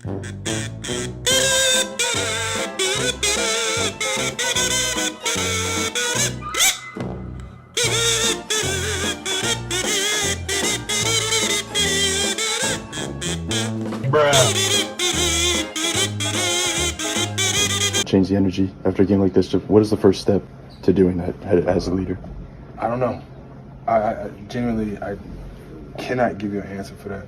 Change the energy after a game like this? What is the first step to doing that as a leader? I don't know. I genuinely cannot give you an answer for that.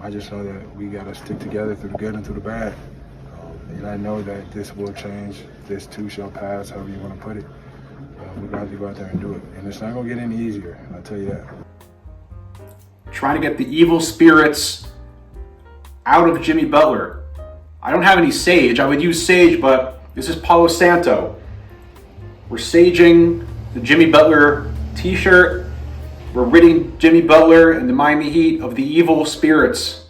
I just know that we got to stick together through the good and through the bad. And I know that this will change. This too shall pass, however you want to put it. We're going to have to go out there and do it. And it's not going to get any easier, I'll tell you that. Trying to get the evil spirits out of Jimmy Butler. I don't have any sage. I would use sage, but this is Palo Santo. We're saging the Jimmy Butler t-shirt. We're ridding Jimmy Butler and the Miami Heat of the evil spirits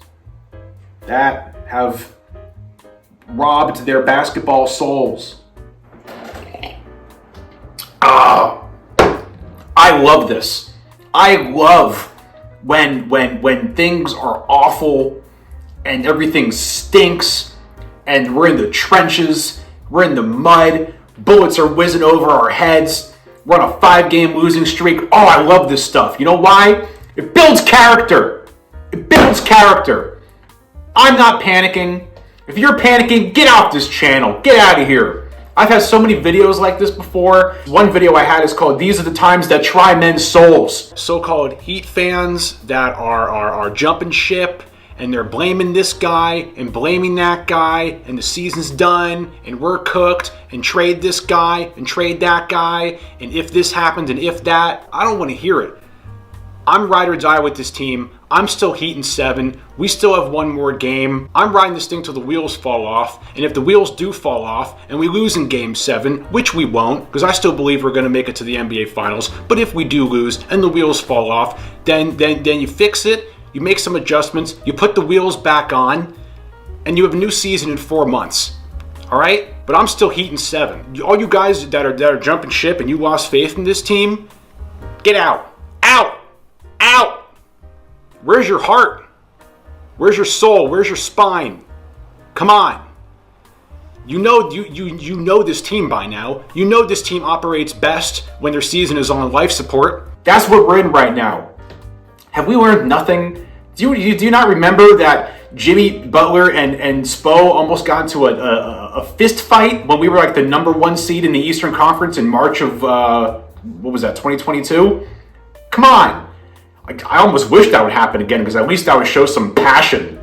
that have robbed their basketball souls. I love this. I love when things are awful and everything stinks and we're in the trenches, we're in the mud, bullets are whizzing over our heads, we're on a 5-game losing streak. Oh, I love this stuff. You know why? It builds character. It builds character. I'm not panicking. If you're panicking, get off this channel. Get out of here. I've had so many videos like this before. One video I had is called "These Are the Times That Try Men's Souls." So-called Heat fans that are jumping ship, and they're blaming this guy and blaming that guy, and the season's done, and we're cooked, and trade this guy and trade that guy, and if this happened and if that. I don't want to hear it. I'm ride or die with this team. I'm still Heat in 7. We still have one more game. I'm riding this thing till the wheels fall off. And if the wheels do fall off and we lose in Game 7, which we won't, because I still believe we're going to make it to the NBA Finals. But if we do lose and the wheels fall off, then you fix it. You make some adjustments. You put the wheels back on, and you have a new season in 4 months. All right? But I'm still Heat in 7. All you guys that are jumping ship and you lost faith in this team, get out. Out. Out! Where's your heart? Where's your soul? Where's your spine? Come on. You know this team by now. You know this team operates best when their season is on life support. That's what we're in right now. Have we learned nothing? Do you not remember that Jimmy Butler and Spo almost got into a fist fight when we were like the #1 seed in the Eastern Conference in March of, 2022? Come on. I almost wish that would happen again, because at least that would show some passion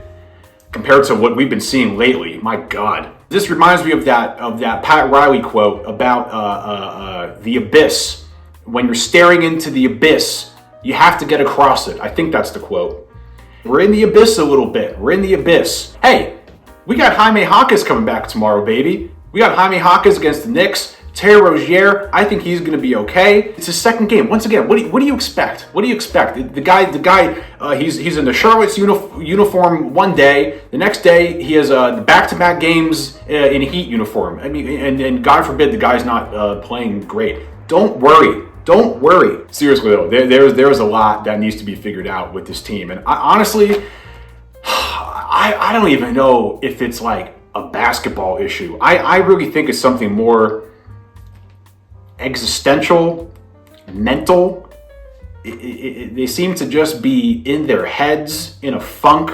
compared to what we've been seeing lately. My God. This reminds me of that Pat Riley quote about the abyss. When you're staring into the abyss, you have to get across it. I think that's the quote. We're in the abyss a little bit. We're in the abyss. Hey, we got Jaime Jaquez coming back tomorrow, baby. We got Jaime Jaquez against the Knicks. Terry Rozier, I think he's going to be okay. It's his second game. Once again, what do you expect? What do you expect? The guy, he's in the Charlotte's uniform one day. The next day, he has back-to-back games in a Heat uniform. I mean, and God forbid the guy's not playing great. Don't worry. Don't worry. Seriously though, there's a lot that needs to be figured out with this team. And honestly, I don't even know if it's like a basketball issue. I really think it's something more existential, mental. They seem to just be in their heads, in a funk.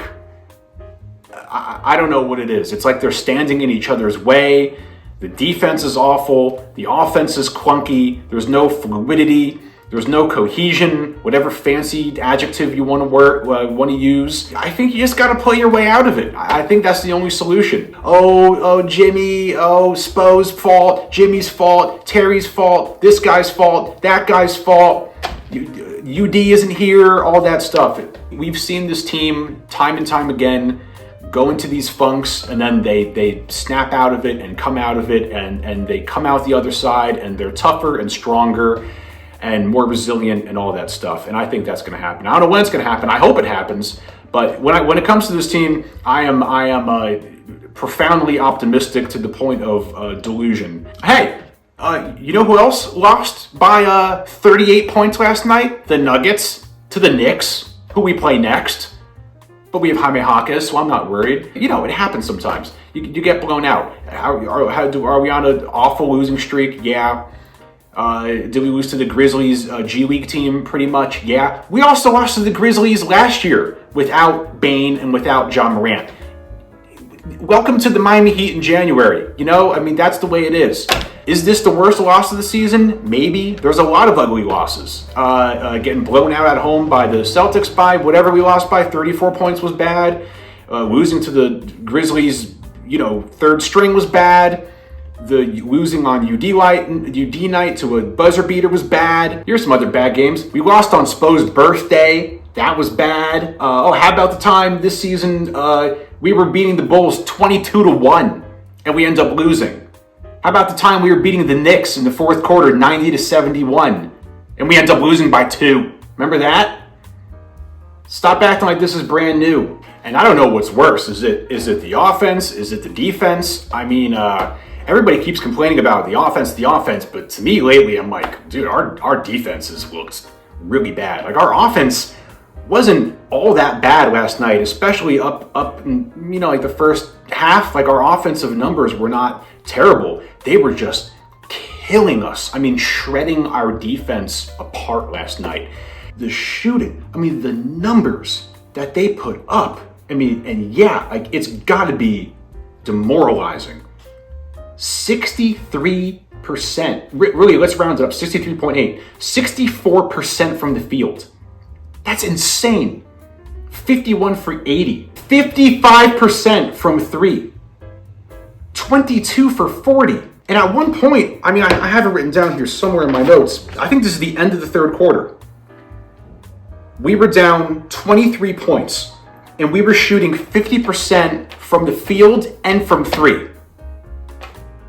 I don't know what it is. It's like they're standing in each other's way. The defense is awful. The offense is clunky. There's no fluidity. There's no cohesion, whatever fancy adjective you want to use. I think you just got to play your way out of it. I think that's the only solution. Oh, Jimmy. Oh, Spo's fault. Jimmy's fault. Terry's fault. This guy's fault. That guy's fault. UD isn't here. All that stuff. We've seen this team time and time again go into these funks, and then they snap out of it and come out of it, and they come out the other side, and they're tougher and stronger and more resilient and all that stuff. And I think that's going to happen. I don't know when it's going to happen. I hope it happens. But when it comes to this team, I am profoundly optimistic to the point of delusion. Hey, you know who else lost by 38 points last night? The Nuggets to the Knicks, who we play next. but we have Jaime Jaquez, so I'm not worried. You know, it happens sometimes. You get blown out. Are we on an awful losing streak? Yeah. Did we lose to the Grizzlies G League team? Pretty much, yeah. We also lost to the Grizzlies last year without Bane and without Ja Morant. Welcome to the Miami Heat in January. You know, I mean, that's the way it is. Is this the worst loss of the season? Maybe. There's a lot of ugly losses. Getting blown out at home by the Celtics by whatever we lost by, 34 points was bad. Losing to the Grizzlies, you know, third string was bad. The losing on UD night to a buzzer beater was bad. Here's some other bad games. We lost on Spo's birthday. That was bad. How about the time this season we were beating the Bulls 22-1 and we end up losing? How about the time we were beating the Knicks in the fourth quarter 90-71 and we end up losing by 2? Remember that? Stop acting like this is brand new. And I don't know what's worse. Is it the offense? Is it the defense? I mean, everybody keeps complaining about the offense, but to me lately, I'm like, dude, our defense has looked really bad. Like, our offense wasn't all that bad last night, especially up in, you know, like the first half. Like, our offensive numbers were not terrible. They were just killing us. I mean, shredding our defense apart last night. The shooting, I mean, the numbers that they put up, I mean, and yeah, like, it's got to be demoralizing. 63%, really, let's round it up, 63.8, 64% from the field. That's insane. 51 for 80, 55% from 3, 22 for 40. And at one point, I mean, I have it written down here somewhere in my notes. I think this is the end of the third quarter. We were down 23 points, and we were shooting 50% from the field and from 3.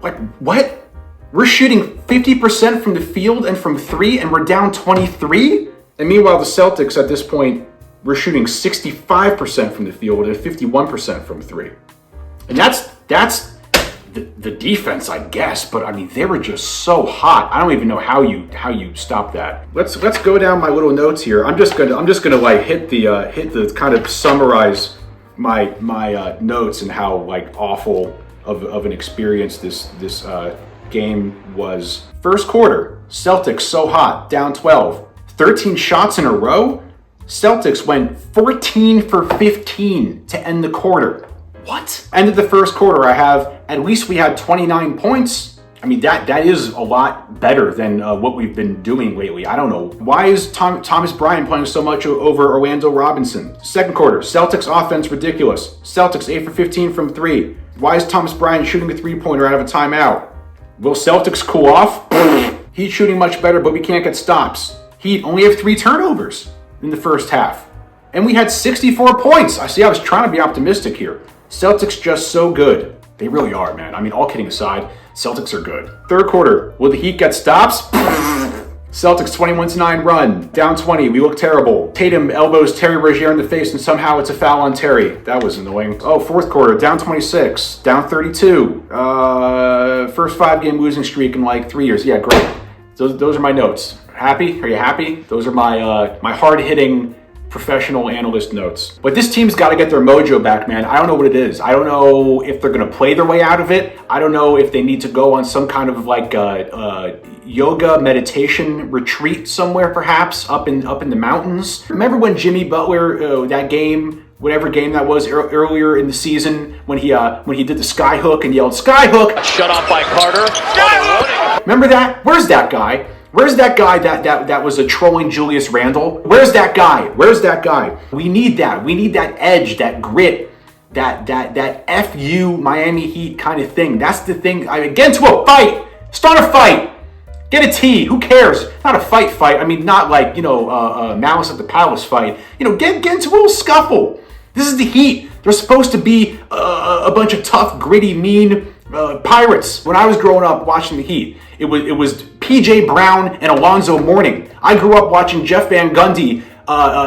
Like, what? We're shooting 50% from the field and from 3, and we're down 23? And meanwhile, the Celtics at this point, we're shooting 65% from the field and 51% from 3. And that's the defense, I guess. But I mean, they were just so hot. I don't even know how you stop that. Let's go down my little notes here. I'm just gonna like hit the kind of summarize my notes and how like awful of an experience this game was. First quarter, Celtics so hot, down 12. 13 shots in a row? Celtics went 14 for 15 to end the quarter. What? Ended the first quarter, I have, at least we had 29 points. I mean, that is a lot better than what we've been doing lately. I don't know. Why is Thomas Bryant playing so much over Orlando Robinson? Second quarter, Celtics offense ridiculous. Celtics 8 for 15 from 3. Why is Thomas Bryant shooting a three-pointer out of a timeout? Will Celtics cool off? Heat shooting much better, but we can't get stops. Heat only have 3 turnovers in the first half. And we had 64 points. I was trying to be optimistic here. Celtics just so good. They really are, man. I mean, all kidding aside, Celtics are good. Third quarter, will the Heat get stops? Celtics 21-9 run, down 20, we look terrible. Tatum elbows Terry Rozier in the face and somehow it's a foul on Terry. That was annoying. Oh, fourth quarter, down 26, down 32. First 5-game losing streak in like 3 years. Yeah, great. Those are my notes. Happy? Are you happy? Those are my hard-hitting professional analyst notes. But this team's got to get their mojo back, man. I don't know what it is. I don't know if they're going to play their way out of it. I don't know if they need to go on some kind of like yoga meditation retreat somewhere, perhaps up in the mountains. Remember when Jimmy Butler, that game, whatever game that was earlier in the season, when he did the sky hook and yelled "Sky hook"? Shut off by Carter. Remember that? Where's that guy? Where's that guy that was trolling Julius Randle? Where's that guy? Where's that guy? We need that. We need that edge, that grit, that FU Miami Heat kind of thing. That's the thing. Get into a fight. Start a fight. Get a T. Who cares? Not a fight. I mean, not like, Malice at the Palace fight. Get into a little scuffle. This is the Heat. They're supposed to be a bunch of tough, gritty, mean pirates. When I was growing up watching the Heat, it was PJ Brown and Alonzo Mourning. I grew up watching Jeff Van Gundy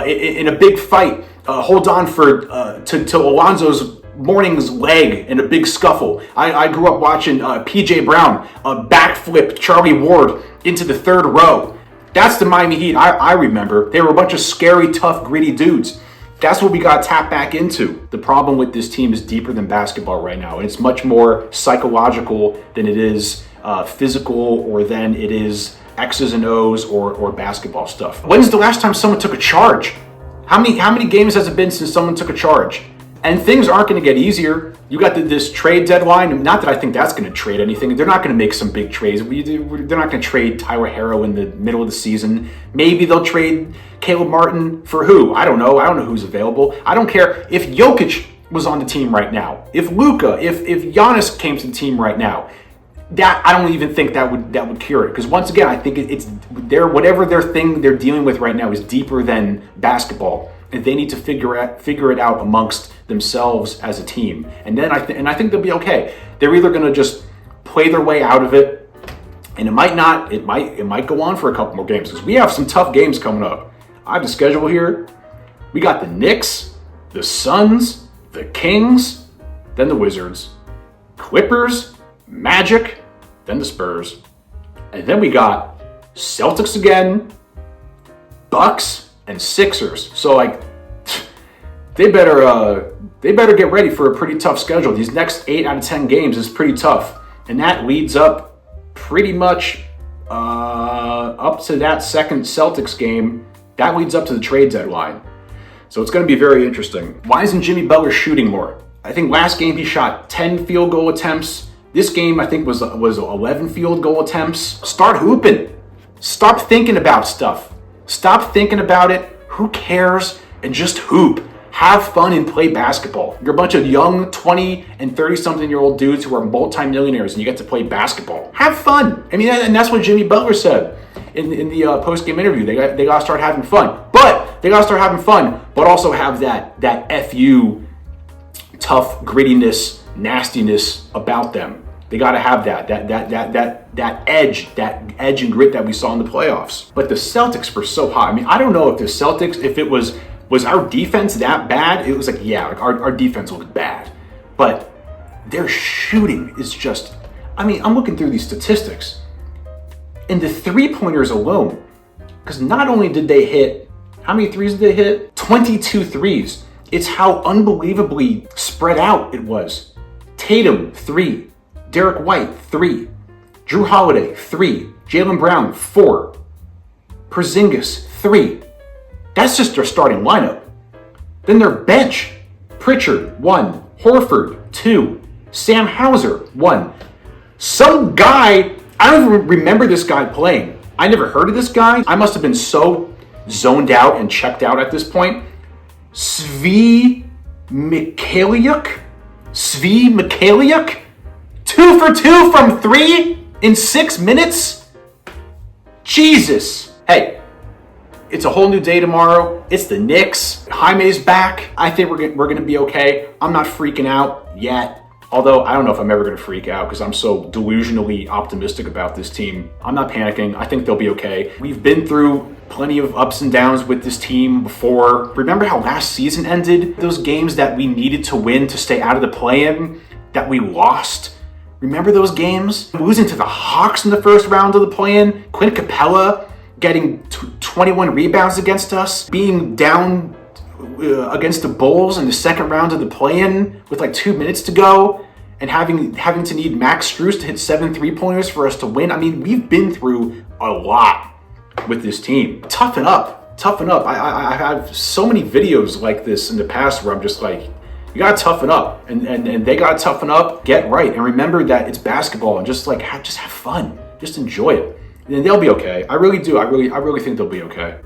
in a big fight hold on to Alonzo's Mourning's leg in a big scuffle. I grew up watching PJ Brown backflip Charlie Ward into the third row. That's the Miami Heat I remember. They were a bunch of scary, tough, gritty dudes. That's what we got to tap back into. The problem with this team is deeper than basketball right now, and it's much more psychological than it is physical, or than it is X's and O's or basketball stuff. When's the last time someone took a charge? How many games has it been since someone took a charge? And things aren't going to get easier. You got this trade deadline. Not that I think that's going to trade anything. They're not going to make some big trades. They're not going to trade Tyler Herro in the middle of the season. Maybe they'll trade Caleb Martin for who? I don't know. I don't know who's available. I don't care if Jokic was on the team right now. If Luka, if Giannis came to the team right now, that I don't even think that would cure it. Because once again, I think it's whatever their thing they're dealing with right now is deeper than basketball, and they need to figure it out amongst themselves as a team. And then I think they'll be okay. They're either going to just play their way out of it, and it might go on for a couple more games, because we have some tough games coming up. I have the schedule here. We got the Knicks, the Suns, the Kings, then the Wizards, Clippers, Magic, then the Spurs, and then we got Celtics again, Bucks, and Sixers. So like, they better get ready for a pretty tough schedule. These next 8 out of 10 games is pretty tough, and that leads up pretty much up to that second Celtics game. That leads up to the trade deadline. So it's going to be very interesting. Why isn't Jimmy Butler shooting more? I think last game he shot 10 field goal attempts. This game, I think, was 11 field goal attempts. Start hooping. Stop thinking about stuff. Stop thinking about it. Who cares? And just hoop. Have fun and play basketball. You're a bunch of young 20 and 30-something-year-old dudes who are multimillionaires, and you get to play basketball. Have fun. I mean, and that's what Jimmy Butler said in the post-game interview. They got to start having fun. But they got to start having fun, but also have that FU tough grittiness, nastiness about them. They got to have that edge and grit that we saw in the playoffs. But the Celtics were so hot. I mean, I don't know if the Celtics, if it was our defense that bad? It was like, yeah, like our defense looked bad. But their shooting is just, I mean, I'm looking through these statistics. And the three-pointers alone, because not only did they hit, how many threes did they hit? 22 threes. It's how unbelievably spread out it was. Tatum, 3. Derek White, 3. Drew Holiday, 3. Jaylen Brown, 4. Porzingis, 3. That's just their starting lineup. Then their bench, Pritchard, 1. Horford, 2. Sam Hauser, 1. Some guy, I don't even remember this guy playing. I never heard of this guy. I must have been so zoned out and checked out at this point. Svi Mikhailiuk? 2 for 2 from 3 in 6 minutes? Jesus. Hey, it's a whole new day tomorrow. It's the Knicks. Jaime's back. I think we're going to be okay. I'm not freaking out yet. Although, I don't know if I'm ever going to freak out because I'm so delusionally optimistic about this team. I'm not panicking. I think they'll be okay. We've been through plenty of ups and downs with this team before. Remember how last season ended? Those games that we needed to win to stay out of the play-in that we lost? Remember those games? Losing to the Hawks in the first round of the play-in? Clint Capella getting 21 rebounds against us? Being down against the Bulls in the second round of the play-in with like 2 minutes to go, and having to need Max Strus to hit 7 3-pointers for us to win. I mean, we've been through a lot with this team. Toughen up. I have so many videos like this in the past where I'm just like, you gotta toughen up, and they gotta toughen up. Get right, and remember that it's basketball, and just have fun, just enjoy it, and they'll be okay. I really do. I really think they'll be okay.